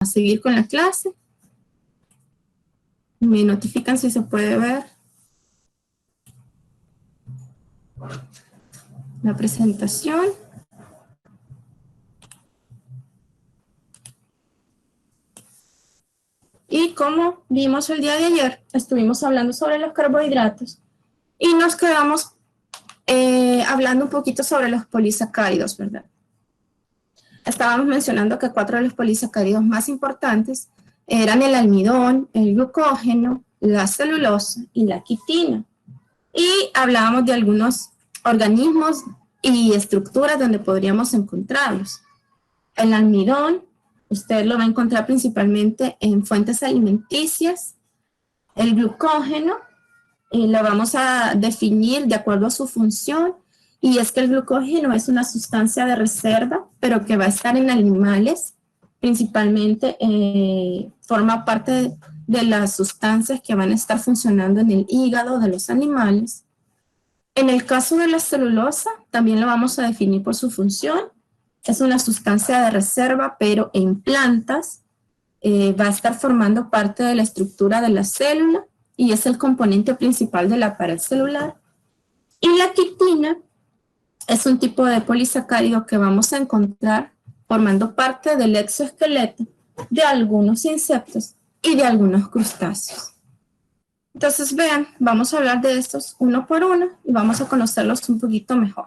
seguir con la clase. Me notifican si se puede ver la presentación. Y como vimos el día de ayer, estuvimos hablando sobre los carbohidratos y nos quedamos hablando un poquito sobre los polisacáridos, ¿verdad? Estábamos mencionando que 4 de los polisacáridos más importantes eran el almidón, el glucógeno, la celulosa y la quitina. Y hablábamos de algunos organismos y estructuras donde podríamos encontrarlos. El almidón, usted lo va a encontrar principalmente en fuentes alimenticias. El glucógeno, lo vamos a definir de acuerdo a su función, y es que el glucógeno es una sustancia de reserva, pero que va a estar en animales, principalmente forma parte de las sustancias que van a estar funcionando en el hígado de los animales. En el caso de la celulosa, también lo vamos a definir por su función. Es una sustancia de reserva, pero en plantas va a estar formando parte de la estructura de la célula y es el componente principal de la pared celular. Y la quitina es un tipo de polisacárido que vamos a encontrar formando parte del exoesqueleto de algunos insectos y de algunos crustáceos. Entonces, vean, vamos a hablar de estos uno por uno y vamos a conocerlos un poquito mejor.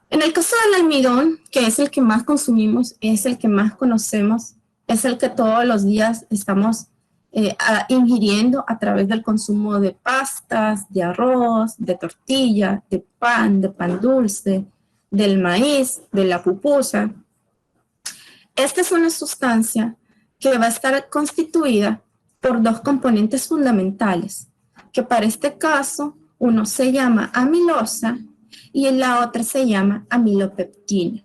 En el caso del almidón, que es el que más consumimos, es el que más conocemos, es el que todos los días estamos ingiriendo a través del consumo de pastas, de arroz, de tortilla, de pan dulce, del maíz, de la pupusa. Esta es una sustancia que va a estar constituida por 2 componentes fundamentales, que para este caso uno se llama amilosa y la otra se llama amilopeptina.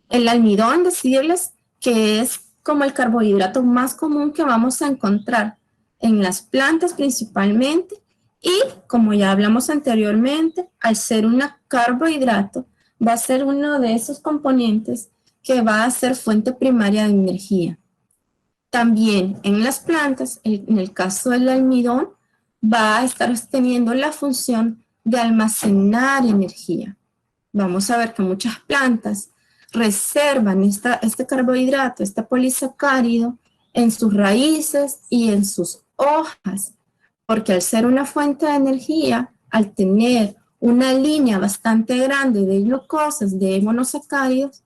El almidón, decirles que es como el carbohidrato más común que vamos a encontrar en las plantas principalmente, y como ya hablamos anteriormente, al ser un carbohidrato, va a ser uno de esos componentes que va a ser fuente primaria de energía. También en las plantas, en el caso del almidón, va a estar teniendo la función de almacenar energía. Vamos a ver que muchas plantas reservan este carbohidrato, este polisacárido, en sus raíces y en sus hojas, porque al ser una fuente de energía, al tener una línea bastante grande de glucosas, de monosacáridos,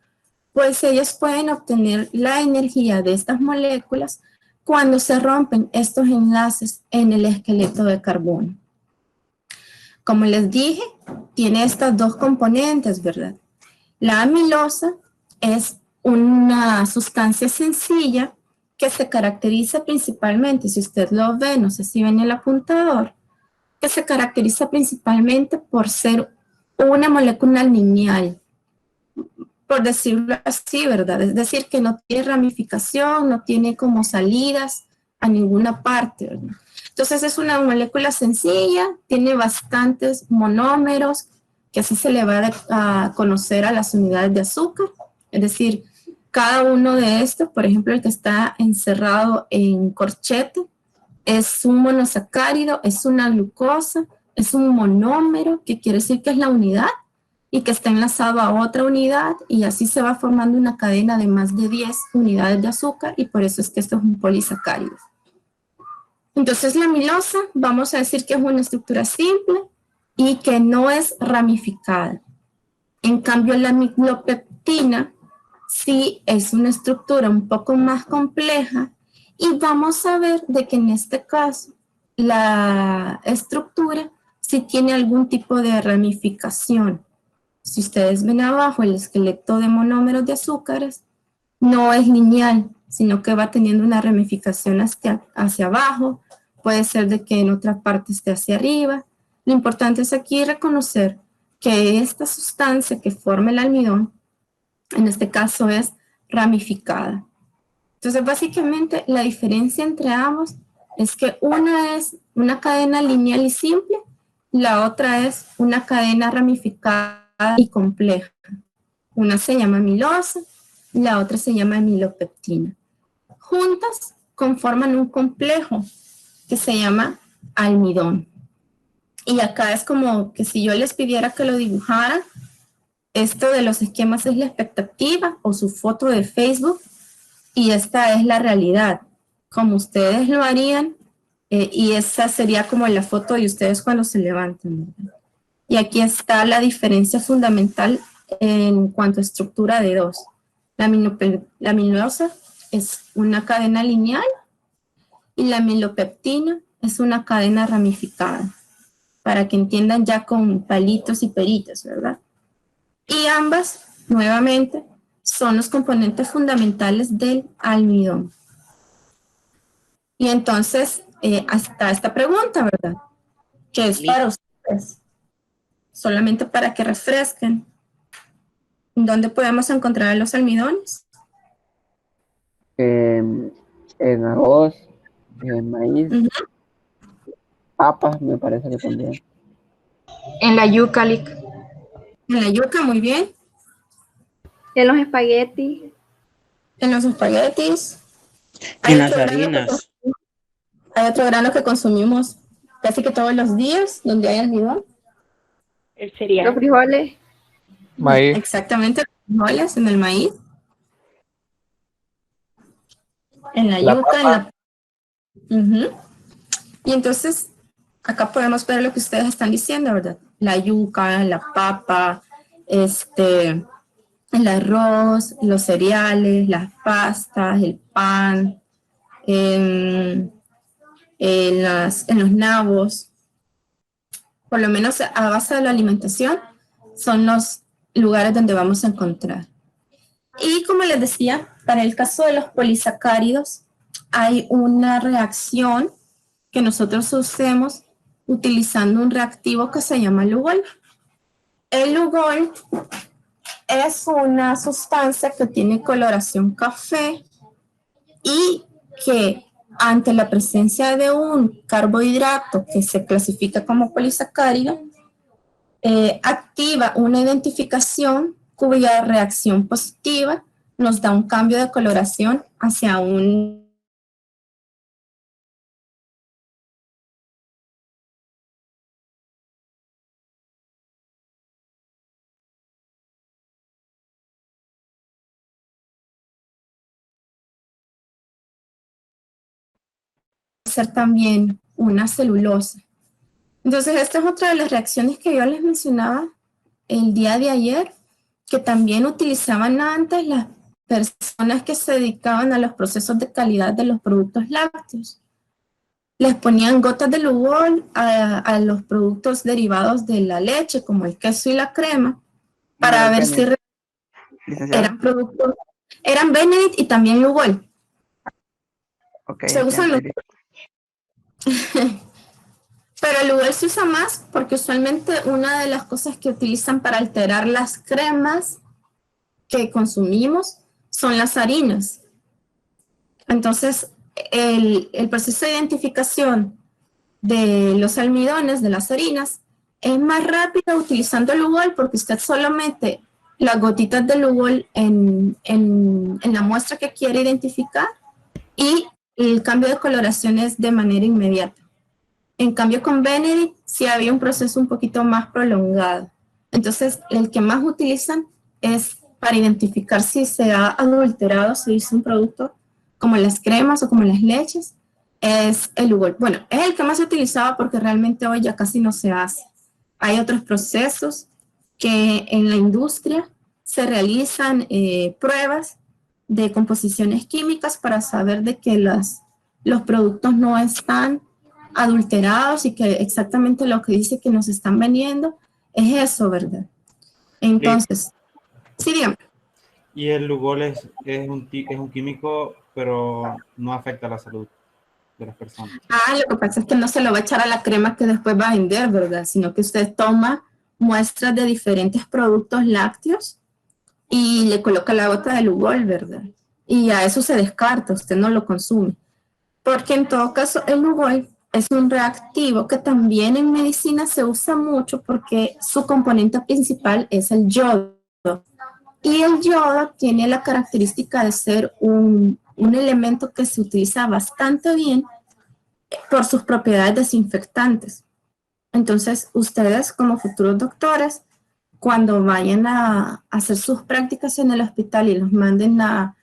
pues ellos pueden obtener la energía de estas moléculas cuando se rompen estos enlaces en el esqueleto de carbono. Como les dije, tiene estas 2 componentes, ¿verdad? La amilosa es una sustancia sencilla que se caracteriza principalmente, si usted lo ve, no sé si ven el apuntador, que se caracteriza principalmente por ser una molécula lineal, por decirlo así, ¿verdad? Es decir, que no tiene ramificación, no tiene como salidas a ninguna parte, ¿verdad? Entonces es una molécula sencilla, tiene bastantes monómeros, que así se le va a conocer a las unidades de azúcar. Es decir, cada uno de estos, por ejemplo, el que está encerrado en corchete, es un monosacárido, es una glucosa, es un monómero, que quiere decir que es la unidad, y que está enlazado a otra unidad, y así se va formando una cadena de más de 10 unidades de azúcar, y por eso es que esto es un polisacárido. Entonces la amilosa, vamos a decir que es una estructura simple y que no es ramificada. En cambio la amilopeptina sí es una estructura un poco más compleja, y vamos a ver de que en este caso la estructura sí tiene algún tipo de ramificación. Si ustedes ven abajo, el esqueleto de monómeros de azúcares no es lineal, sino que va teniendo una ramificación hacia abajo, puede ser de que en otra parte esté hacia arriba. Lo importante es aquí reconocer que esta sustancia que forma el almidón, en este caso es ramificada. Entonces, básicamente, la diferencia entre ambos es que una es una cadena lineal y simple, la otra es una cadena ramificada y compleja. Una se llama amilosa, la otra se llama amilopeptina. juntas conforman un complejo que se llama almidón. Y acá es como que si yo les pidiera que lo dibujaran, esto de los esquemas es la expectativa o su foto de Facebook y esta es la realidad, como ustedes lo harían, y esa sería como la foto de ustedes cuando se levantan, ¿verdad? Y aquí está la diferencia fundamental en cuanto a estructura de dos. La amilosa es una cadena lineal y la amilopeptina es una cadena ramificada, para que entiendan ya con palitos y peritos, ¿verdad? Y ambas, nuevamente, son los componentes fundamentales del almidón. Y entonces, hasta esta pregunta, ¿verdad? Que es para ustedes, solamente para que refresquen. ¿Dónde podemos encontrar los almidones? En arroz, en maíz, papas, me parece que también. En la yuca, Lick. En la yuca, muy bien. En los espaguetis. En los espaguetis. En las harinas. Hay otro grano que consumimos casi que todos los días, donde hay almidón. El cereal. Los frijoles. Maíz. Exactamente, los frijoles, en el maíz. En la yuca, en la... Y entonces, acá podemos ver lo que ustedes están diciendo, ¿verdad? La yuca, la papa, el arroz, los cereales, las pastas, el pan, en los nabos, por lo menos a base de la alimentación, son los lugares donde vamos a encontrar. Y como les decía, para el caso de los polisacáridos, hay una reacción que nosotros usemos utilizando un reactivo que se llama Lugol. El Lugol es una sustancia que tiene coloración café y que ante la presencia de un carbohidrato que se clasifica como polisacárido, activa una identificación cuya reacción positiva nos da un cambio de coloración hacia un ser también una celulosa. Entonces, esta es otra de las reacciones que yo les mencionaba el día de ayer, que también utilizaban antes las personas que se dedicaban a los procesos de calidad de los productos lácteos. Les ponían gotas de Lugol a los productos derivados de la leche, como el queso y la crema, para ver si eran productos, eran Benedict y también Lugol. Okay, se usan los pero el Lugol se usa más porque usualmente una de las cosas que utilizan para alterar las cremas que consumimos son las harinas. Entonces, el proceso de identificación de los almidones, de las harinas, es más rápido utilizando el Lugol porque usted solo mete las gotitas de Lugol en la muestra que quiere identificar y el cambio de coloración es de manera inmediata. En cambio, con Benedict sí había un proceso un poquito más prolongado. Entonces, el que más utilizan es para identificar si se ha adulterado, si es un producto como las cremas o como las leches, es el Lugol. Bueno, es el que más se utilizaba porque realmente hoy ya casi no se hace. Hay otros procesos que en la industria se realizan pruebas de composiciones químicas para saber de que los productos no están adulterados y que exactamente lo que dice que nos están vendiendo es eso, ¿verdad? Entonces, sí, dígame. Y el Lugol es un químico, pero no afecta a la salud de las personas. Lo que pasa es que no se lo va a echar a la crema que después va a vender, ¿verdad? Sino que usted toma muestras de diferentes productos lácteos y le coloca la gota de Lugol, ¿verdad? Y a eso se descarta, usted no lo consume. Porque en todo caso el Lugol es un reactivo que también en medicina se usa mucho porque su componente principal es el yodo. Y el yodo tiene la característica de ser un elemento que se utiliza bastante bien por sus propiedades desinfectantes. Entonces, ustedes como futuros doctores, cuando vayan a hacer sus prácticas en el hospital y los manden a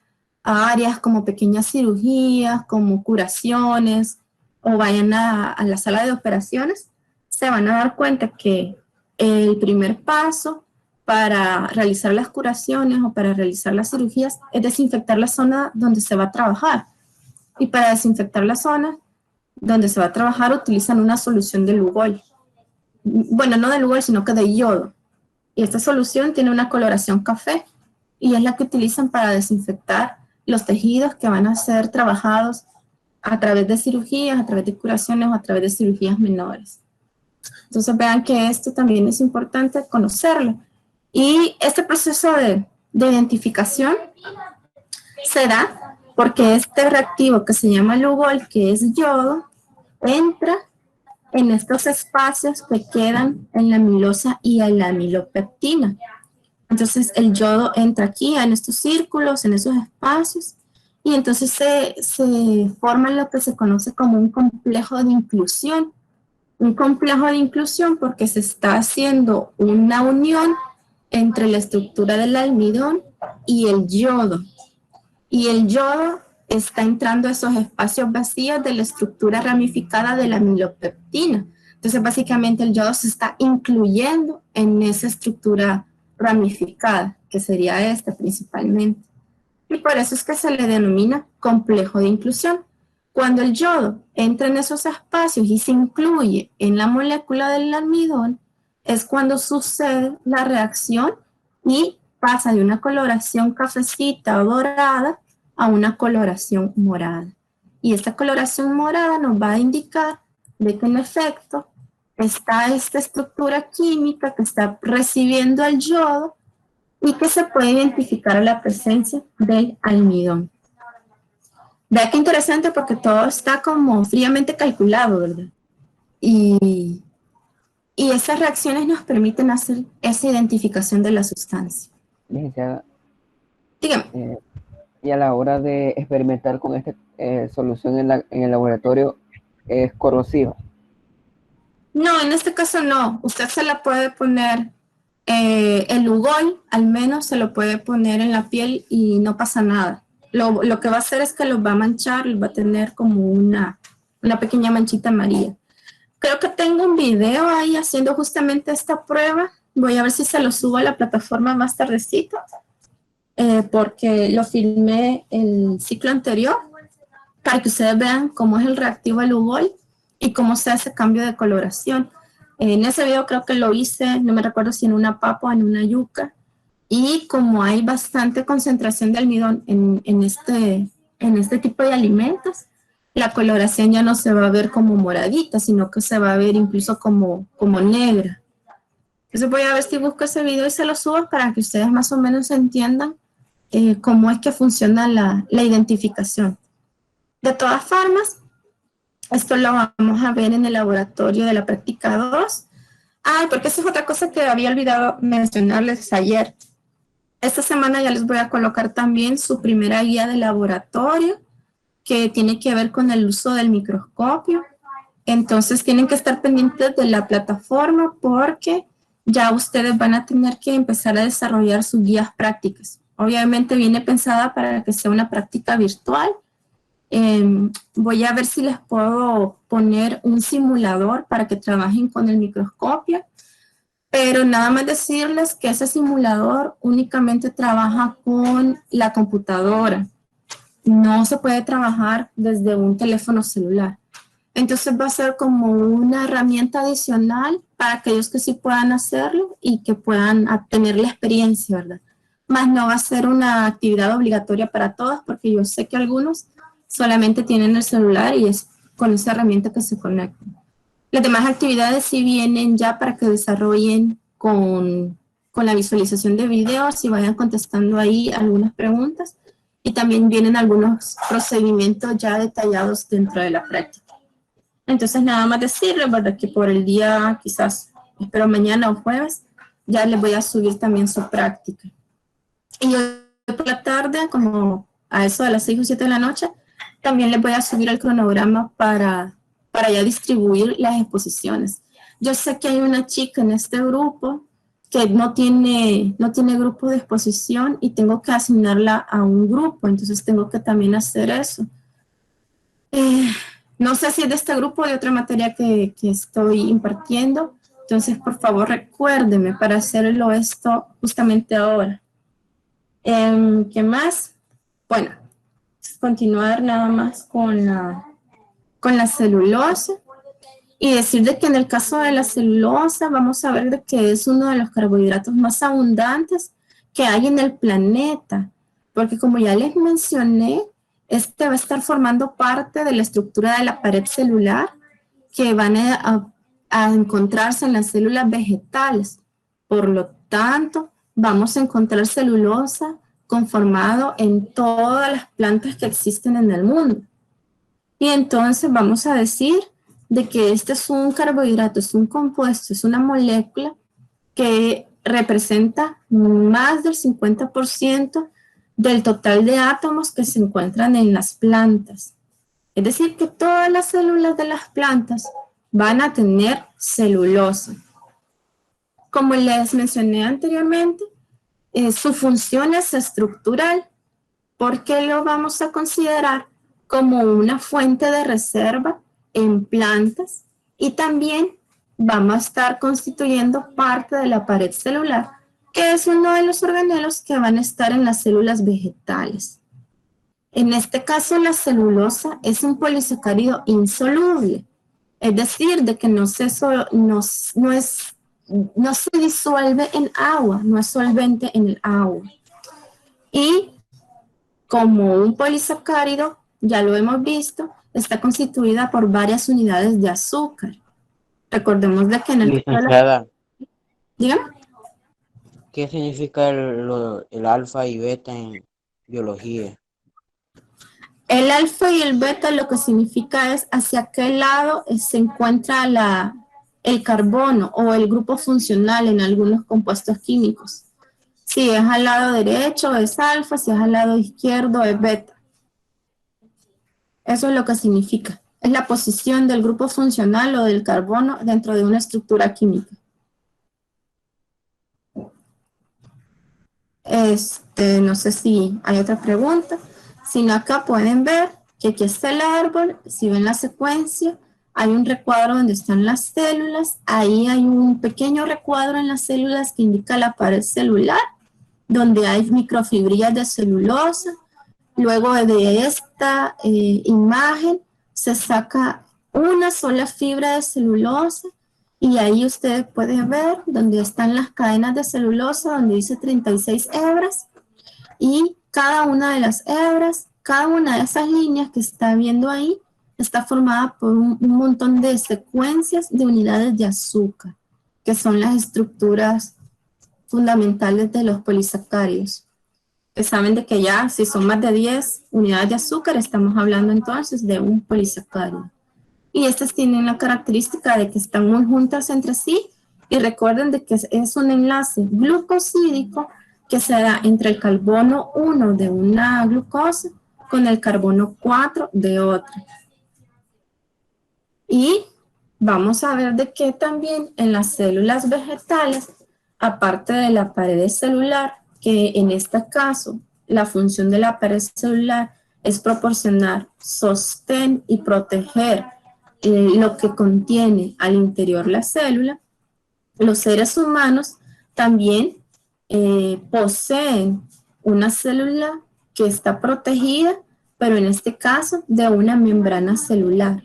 áreas como pequeñas cirugías, como curaciones, o vayan a la sala de operaciones, se van a dar cuenta que el primer paso para realizar las curaciones o para realizar las cirugías es desinfectar la zona donde se va a trabajar. Y para desinfectar la zona donde se va a trabajar utilizan una solución de Lugol. Bueno, no de Lugol, sino que de yodo. Y esta solución tiene una coloración café y es la que utilizan para desinfectar los tejidos que van a ser trabajados a través de cirugías, a través de curaciones o a través de cirugías menores. Entonces vean que esto también es importante conocerlo. Y este proceso de identificación se da porque este reactivo que se llama Lugol, que es yodo, entra en estos espacios que quedan en la amilosa y en la amilopectina. Entonces el yodo entra aquí en estos círculos, en esos espacios, y entonces se forma lo que se conoce como un complejo de inclusión. Un complejo de inclusión porque se está haciendo una unión entre la estructura del almidón y el yodo. Y el yodo está entrando a esos espacios vacíos de la estructura ramificada de la amilopectina. Entonces, básicamente, el yodo se está incluyendo en esa estructura ramificada, que sería esta principalmente. Y por eso es que se le denomina complejo de inclusión. Cuando el yodo entra en esos espacios y se incluye en la molécula del almidón, es cuando sucede la reacción y pasa de una coloración cafecita o dorada a una coloración morada. Y esta coloración morada nos va a indicar de que en efecto está esta estructura química que está recibiendo el yodo y que se puede identificar a la presencia del almidón. Vea qué interesante porque todo está como fríamente calculado, ¿verdad? Y esas reacciones nos permiten hacer esa identificación de la sustancia. Licenciada, Dígame. y a la hora de experimentar con esta solución en el laboratorio, ¿es corrosiva? No, en este caso no. Usted se la puede poner, el Lugol al menos se lo puede poner en la piel y no pasa nada. Lo que va a hacer es que los va a manchar, los va a tener como una pequeña manchita amarilla. Creo que tengo un video ahí haciendo justamente esta prueba. Voy a ver si se lo subo a la plataforma más tardecito, porque lo filmé el ciclo anterior, para que ustedes vean cómo es el reactivo al Lugol y cómo se hace cambio de coloración. En ese video creo que lo hice, no me recuerdo si en una papa o en una yuca, y como hay bastante concentración de almidón en este tipo de alimentos, la coloración ya no se va a ver como moradita, sino que se va a ver incluso como negra. Entonces voy a ver si busco ese video y se lo subo para que ustedes más o menos entiendan cómo es que funciona la identificación. De todas formas, esto lo vamos a ver en el laboratorio de la práctica 2. Porque esa es otra cosa que había olvidado mencionarles ayer. Esta semana ya les voy a colocar también su primera guía de laboratorio, que tiene que ver con el uso del microscopio. Entonces tienen que estar pendientes de la plataforma porque ya ustedes van a tener que empezar a desarrollar sus guías prácticas. Obviamente viene pensada para que sea una práctica virtual. Voy a ver si les puedo poner un simulador para que trabajen con el microscopio, pero nada más decirles que ese simulador únicamente trabaja con la computadora. No se puede trabajar desde un teléfono celular. Entonces va a ser como una herramienta adicional para aquellos que sí puedan hacerlo y que puedan tener la experiencia, ¿verdad? Más no va a ser una actividad obligatoria para todos, porque yo sé que algunos solamente tienen el celular y es con esa herramienta que se conectan. Las demás actividades sí vienen ya para que desarrollen con la visualización de videos y vayan contestando ahí algunas preguntas. Y también vienen algunos procedimientos ya detallados dentro de la práctica. Entonces, nada más decirles, ¿verdad? Que por el día, quizás, espero mañana o jueves, ya les voy a subir también su práctica. Y hoy por la tarde, como a eso de las 6 o 7 de la noche, también les voy a subir el cronograma para ya distribuir las exposiciones. Yo sé que hay una chica en este grupo que no tiene grupo de exposición y tengo que asignarla a un grupo, entonces tengo que también hacer eso. No sé si es de este grupo o de otra materia que estoy impartiendo, entonces por favor recuérdeme para hacerlo esto justamente ahora. ¿Qué más? Bueno, continuar nada más con la celulosa y decir de que en el caso de la celulosa vamos a ver de que es uno de los carbohidratos más abundantes que hay en el planeta, porque como ya les mencioné, este va a estar formando parte de la estructura de la pared celular que van a encontrarse en las células vegetales. Por lo tanto, vamos a encontrar celulosa conformado en todas las plantas que existen en el mundo. Y entonces vamos a decir de que este es un carbohidrato, es un compuesto, es una molécula que representa más del 50% del total de átomos que se encuentran en las plantas. Es decir, que todas las células de las plantas van a tener celulosa. Como les mencioné anteriormente, su función es estructural, porque lo vamos a considerar como una fuente de reserva en plantas y también vamos a estar constituyendo parte de la pared celular, que es uno de los organelos que van a estar en las células vegetales. En este caso, la celulosa es un polisacárido insoluble, es decir, de que no se disuelve en agua, no es solvente en el agua. Y como un polisacárido, ya lo hemos visto, está constituida por varias unidades de azúcar. Recordemos de que en el... Licenciada, Dígame. ¿qué significa el alfa y beta en biología? El alfa y el beta lo que significa es hacia qué lado se encuentra el carbono o el grupo funcional en algunos compuestos químicos. Si es al lado derecho es alfa, si es al lado izquierdo es beta. Eso es lo que significa. Es la posición del grupo funcional o del carbono dentro de una estructura química. No sé si hay otra pregunta. Si no, acá pueden ver que aquí está el árbol. Si ven la secuencia, hay un recuadro donde están las células. Ahí hay un pequeño recuadro en las células que indica la pared celular, donde hay microfibrillas de celulosa. Luego de esta imagen se saca una sola fibra de celulosa y ahí ustedes pueden ver donde están las cadenas de celulosa, donde dice 36 hebras y cada una de las hebras, cada una de esas líneas que está viendo ahí está formada por un montón de secuencias de unidades de azúcar, que son las estructuras fundamentales de los polisacáridos. Que saben de que ya si son más de 10 unidades de azúcar, estamos hablando entonces de un polisacárido. Y estas tienen la característica de que están muy juntas entre sí y recuerden de que es un enlace glucosídico que se da entre el carbono 1 de una glucosa con el carbono 4 de otra. Y vamos a ver de que también en las células vegetales, aparte de la pared celular, que en este caso la función de la pared celular es proporcionar sostén y proteger lo que contiene al interior la célula, los seres humanos también poseen una célula que está protegida, pero en este caso de una membrana celular.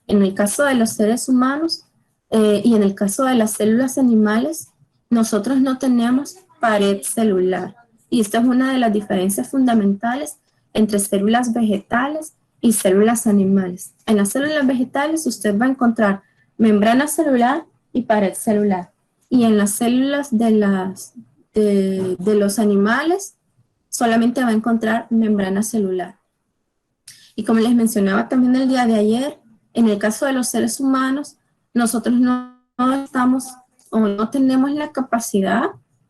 En el caso de los seres humanos y en el caso de las células animales, nosotros no tenemos pared celular. Y esta es una de las diferencias fundamentales entre células vegetales y células animales. En las células vegetales usted va a encontrar membrana celular y pared celular. Y en las células de los animales solamente va a encontrar membrana celular. Y como les mencionaba también el día de ayer, en el caso de los seres humanos, nosotros no estamos o no tenemos la capacidad,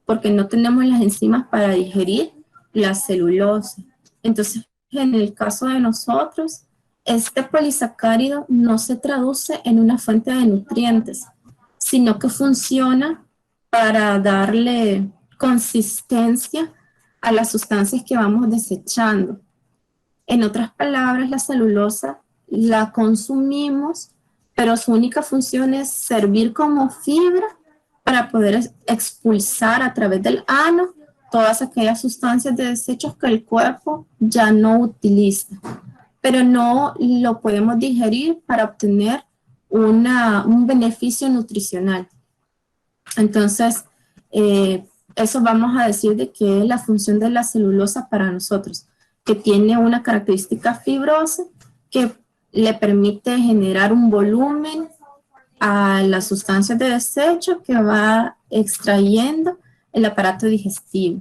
porque no tenemos las enzimas para digerir la celulosa. Entonces, en el caso de nosotros, este polisacárido no se traduce en una fuente de nutrientes, sino que funciona para darle consistencia a las sustancias que vamos desechando. En otras palabras, la celulosa la consumimos, pero su única función es servir como fibra para poder expulsar a través del ano todas aquellas sustancias de desechos que el cuerpo ya no utiliza, pero no lo podemos digerir para obtener un beneficio nutricional. Entonces, eso vamos a decir de que es la función de la celulosa para nosotros, que tiene una característica fibrosa que le permite generar un volumen a las sustancias de desecho que va extrayendo el aparato digestivo.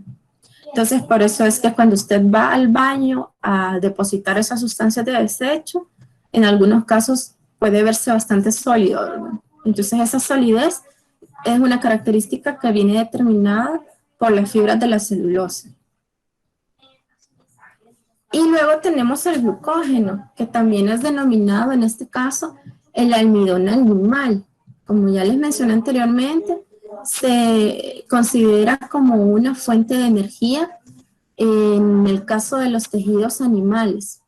Entonces, por eso es que cuando usted va al baño a depositar esas sustancias de desecho, en algunos casos puede verse bastante sólido, ¿verdad? Entonces, esa solidez es una característica que viene determinada por las fibras de la celulosa. Y luego tenemos el glucógeno, que también es denominado en este caso el almidón animal. Como ya les mencioné anteriormente, se considera como una fuente de energía en el caso de los tejidos animales.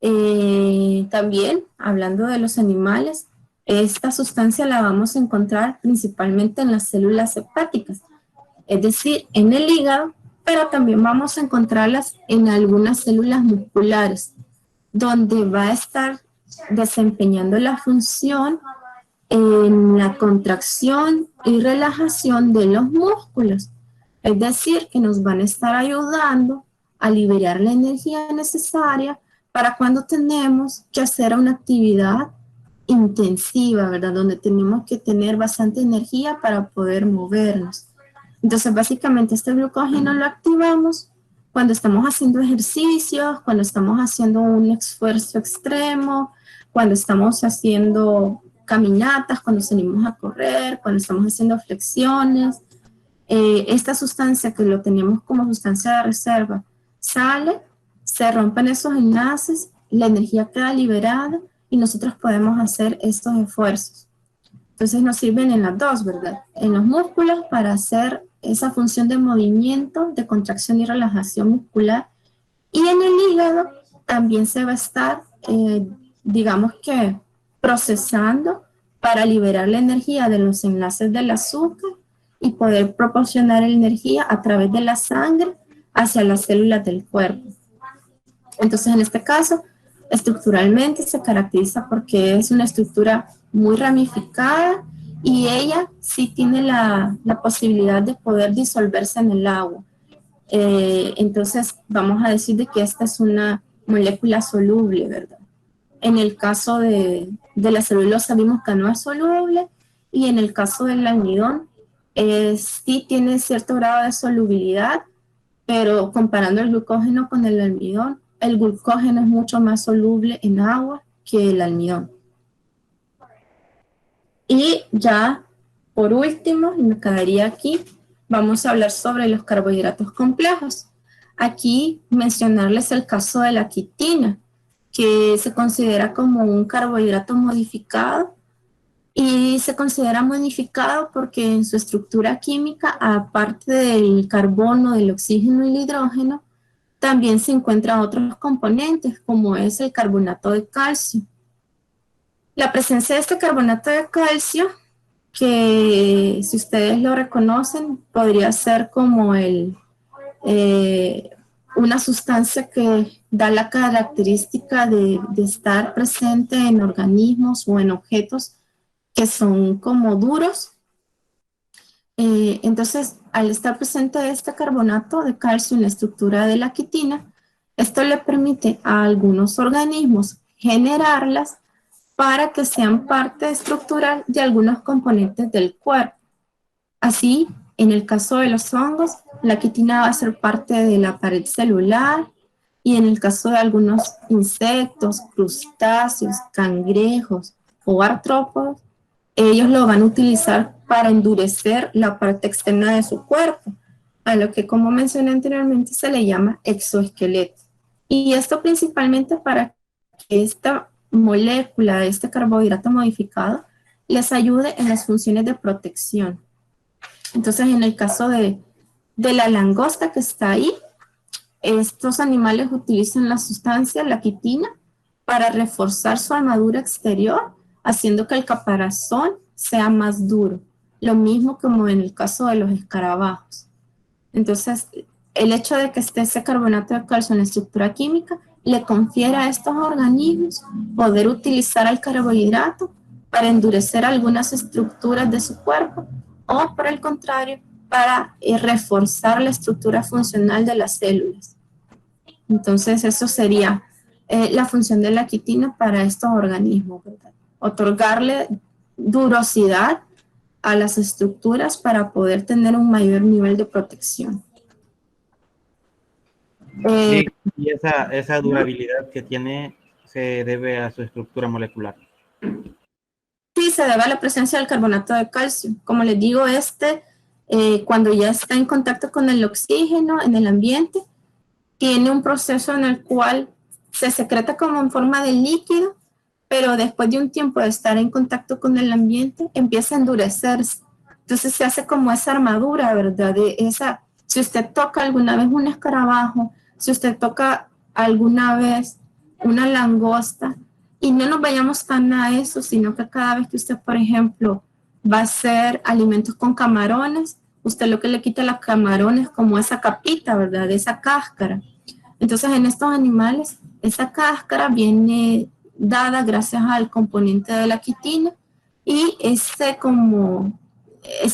También, hablando de los animales, esta sustancia la vamos a encontrar principalmente en las células hepáticas, es decir, en el hígado, pero también vamos a encontrarlas en algunas células musculares, donde va a estar desempeñando la función en la contracción y relajación de los músculos. Es decir, que nos van a estar ayudando a liberar la energía necesaria para cuando tenemos que hacer una actividad intensiva, ¿verdad? Donde tenemos que tener bastante energía para poder movernos. Entonces, básicamente, este glucógeno lo activamos cuando estamos haciendo ejercicios, cuando estamos haciendo un esfuerzo extremo, cuando estamos haciendo caminatas, cuando salimos a correr, cuando estamos haciendo flexiones. Esta sustancia que lo tenemos como sustancia de reserva sale, se rompen esos enlaces, la energía queda liberada y nosotros podemos hacer estos esfuerzos. Entonces nos sirven en las dos, ¿verdad? En los músculos para hacer esa función de movimiento, de contracción y relajación muscular. Y en el hígado también se va a estar, digamos que, procesando para liberar la energía de los enlaces del azúcar y poder proporcionar energía a través de la sangre hacia las células del cuerpo. Entonces, en este caso, estructuralmente se caracteriza porque es una estructura muy ramificada y ella sí tiene la posibilidad de poder disolverse en el agua. Entonces, vamos a decir de que esta es una molécula soluble, ¿verdad? En el caso de la celulosa vimos que no es soluble y en el caso del almidón sí tiene cierto grado de solubilidad, pero comparando el glucógeno con el almidón, el glucógeno es mucho más soluble en agua que el almidón. Y ya, por último, y me quedaría aquí, vamos a hablar sobre los carbohidratos complejos. Aquí mencionarles el caso de la quitina, que se considera como un carbohidrato modificado y se considera modificado porque en su estructura química, aparte del carbono, del oxígeno y el hidrógeno, también se encuentran otros componentes como es el carbonato de calcio. La presencia de este carbonato de calcio, que si ustedes lo reconocen, podría ser como una sustancia que da la característica de estar presente en organismos o en objetos que son como duros. Entonces, al estar presente este carbonato de calcio en la estructura de la quitina, esto le permite a algunos organismos generarlas para que sean parte estructural de algunos componentes del cuerpo. Así, en el caso de los hongos, la quitina va a ser parte de la pared celular y en el caso de algunos insectos, crustáceos, cangrejos o artrópodos, ellos lo van a utilizar para endurecer la parte externa de su cuerpo. a lo que, como mencioné anteriormente, se le llama exoesqueleto. Y esto principalmente para que esta molécula, este carbohidrato modificado, les ayude en las funciones de protección. Entonces, en el caso de la langosta que está ahí, estos animales utilizan la sustancia, la quitina, para reforzar su armadura exterior, haciendo que el caparazón sea más duro. Lo mismo como en el caso de los escarabajos. Entonces, el hecho de que esté ese carbonato de calcio en la estructura química le confiere a estos organismos poder utilizar el carbohidrato para endurecer algunas estructuras de su cuerpo o, por el contrario, para reforzar la estructura funcional de las células. Entonces, eso sería la función de la quitina para estos organismos, ¿verdad? Otorgarle durosidad a las estructuras para poder tener un mayor nivel de protección. Y esa durabilidad que tiene se debe a su estructura molecular. Sí, se debe a la presencia del carbonato de calcio. Como les digo, cuando ya está en contacto con el oxígeno en el ambiente, tiene un proceso en el cual se secreta como en forma de líquido, pero después de un tiempo de estar en contacto con el ambiente, empieza a endurecerse. Entonces se hace como esa armadura, ¿verdad? Si usted toca alguna vez un escarabajo, si usted toca alguna vez una langosta, y no nos vayamos tan a eso, sino que cada vez que usted, por ejemplo, va a hacer alimentos con camarones, usted lo que le quita a los camarones como esa capita, ¿verdad? Esa cáscara. Entonces, en estos animales, esa cáscara viene dada gracias al componente de la quitina y esa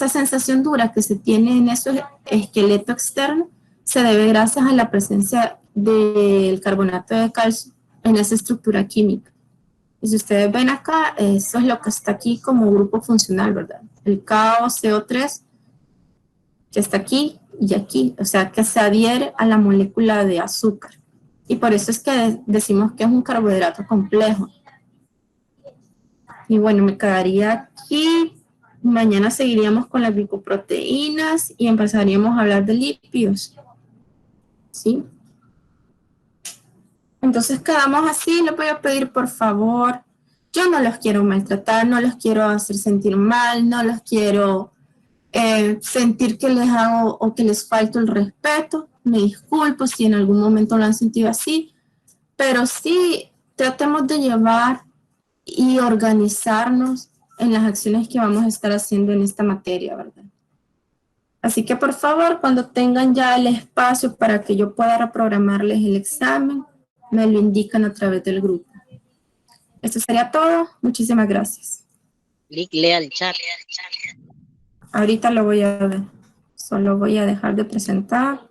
sensación dura que se tiene en ese esqueleto externo se debe gracias a la presencia del carbonato de calcio en esa estructura química. Y si ustedes ven acá, eso es lo que está aquí como grupo funcional, ¿verdad? El KOCO3 que está aquí y aquí, o sea, que se adhiere a la molécula de azúcar. Y por eso es que decimos que es un carbohidrato complejo. Y bueno, me quedaría aquí. Mañana seguiríamos con las glicoproteínas y empezaríamos a hablar de lípidos. ¿Sí? Entonces quedamos así. Les voy a pedir, por favor, yo no los quiero maltratar, no los quiero hacer sentir mal, no los quiero sentir que les hago o que les falto el respeto. Me disculpo si en algún momento lo han sentido así, pero sí tratemos de llevar y organizarnos en las acciones que vamos a estar haciendo en esta materia, ¿verdad? Así que por favor, cuando tengan ya el espacio para que yo pueda reprogramarles el examen, me lo indican a través del grupo. Esto sería todo. Muchísimas gracias. Lea el chat. Ahorita lo voy a ver. Solo voy a dejar de presentar.